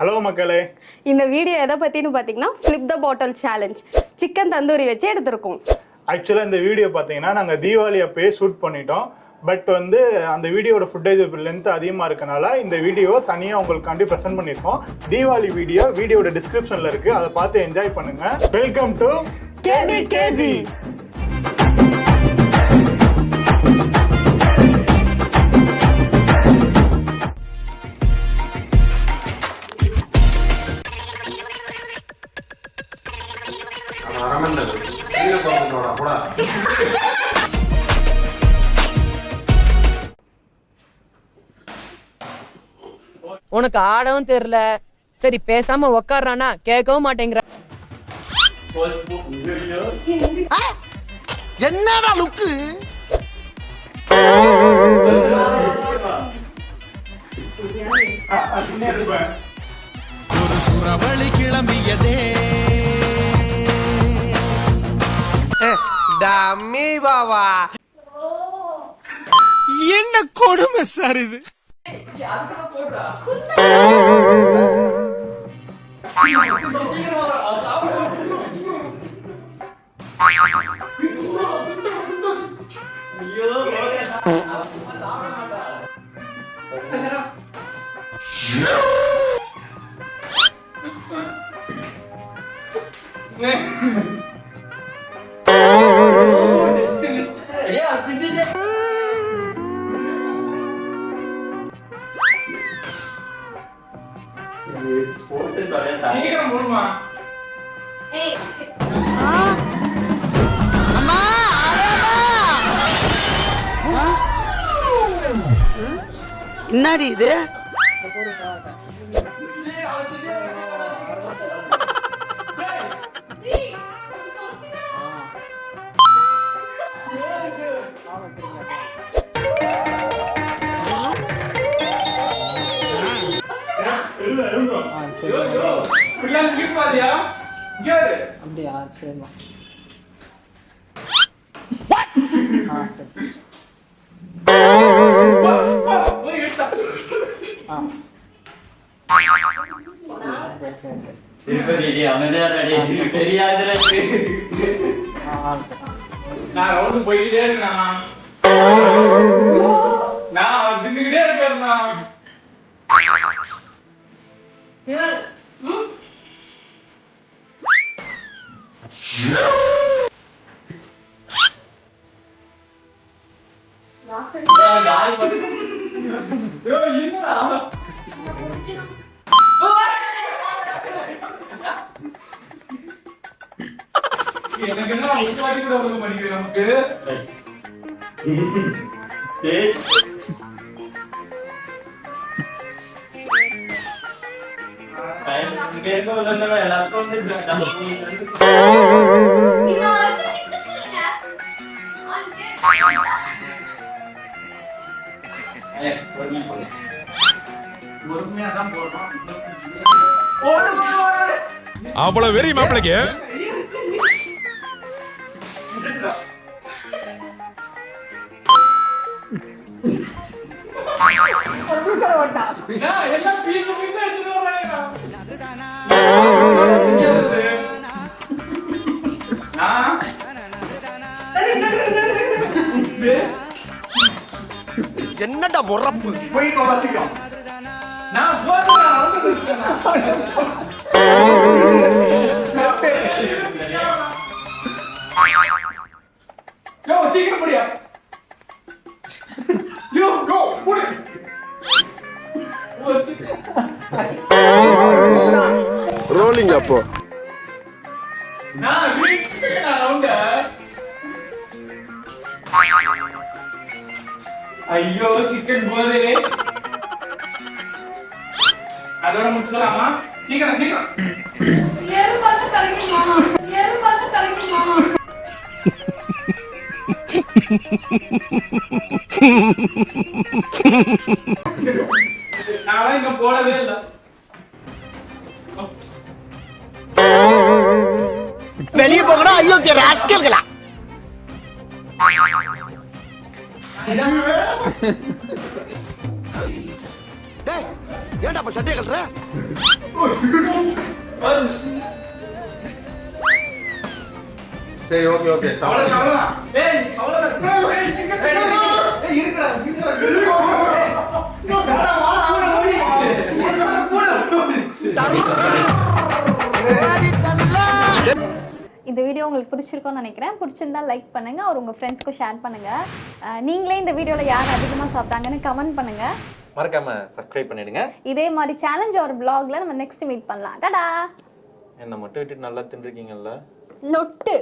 Hello மக்களே, இந்த video எதை பத்தின்னு பாத்தீங்கன்னா ஃபிளிப் த பாட்டில் சேலஞ்ச் சிக்கன் தந்தூரி வச்சு எடுத்திருக்கோம். ஆக்சுவலாக இந்த வீடியோ பார்த்தீங்கன்னா நாங்கள் தீபாவளி அப்பயே ஷூட் பண்ணிட்டோம். பட் அந்த வீடியோட ஃபுட்டேஜ் லென்த் அதிகமாக இருக்கனால இந்த வீடியோ தனியாக உங்களுக்காண்டி ப்ரெசென்ட் பண்ணியிருக்கோம். தீபாவளி வீடியோட டிஸ்கிரிப்ஷனில் இருக்குது, அதை பார்த்து என்ஜாய் பண்ணுங்கள். Welcome to KG. உனக்கு ஆடவும் தெரியல, சரி பேசாம உக்காடுறானா கேட்கவும் மாட்டேங்கிற. என்னடா லுக்கு? ஒரு சுறவழி கிளம்பியதே டம்மி பாவா. என்ன கொடுமை சார் இது. என்னடி இது? அப்படியா? சரிமா. நான் ரவுண்டு போய்கிட்டே இருக்கேன். நான் தின்னுக்கிட்டே இருக்கேன். எனக்கு என்ன வாட்டி கூட ஒழுங்கு பண்ணிக்கிறேன் நமக்கு. அவ்வளவு வெறி மாப்பிளைக்கு. என்னடா முறப்பு போய் தொலைச்சிக்கோ. நான் சீக்கிரம் முடியா. ரோலிங் அப்போ ஐயோ சிக்கன் போதே. அதோட முடிச்சுக்கலாமா? சீக்கிரம் சீக்கிரம். நான் இன்னும் போடவே இல்லை. வெளியே போகணும். அயோக்கிய ராஸ்கல்களா. ஏன்டா அப்ப சட்டையை கல்ற? சரி ஓகே ஓகே இந்த வீடியோ உங்களுக்கு பிடிச்சிருக்கும்னு நினைக்கிறேன். பிடிச்சிருந்தா லைக் பண்ணுங்க, அவர் உங்க ஃப்ரெண்ட்ஸ்க்கு ஷேர் பண்ணுங்க. நீங்களே இந்த வீடியோல யார் அதிகமா சாப்பிட்டாங்கன்னு கமெண்ட் பண்ணுங்க. மறக்காம சப்ஸ்கிரைப் பண்ணிடுங்க. இதே மாதிரி சேலஞ்ச் ஒரு vlogல நம்ம நெக்ஸ்ட் மீட் பண்ணலாம். டாடா. என்ன மட்டும் விட்டு நல்லா தின்றுக்கீங்கல்ல நொட்டு.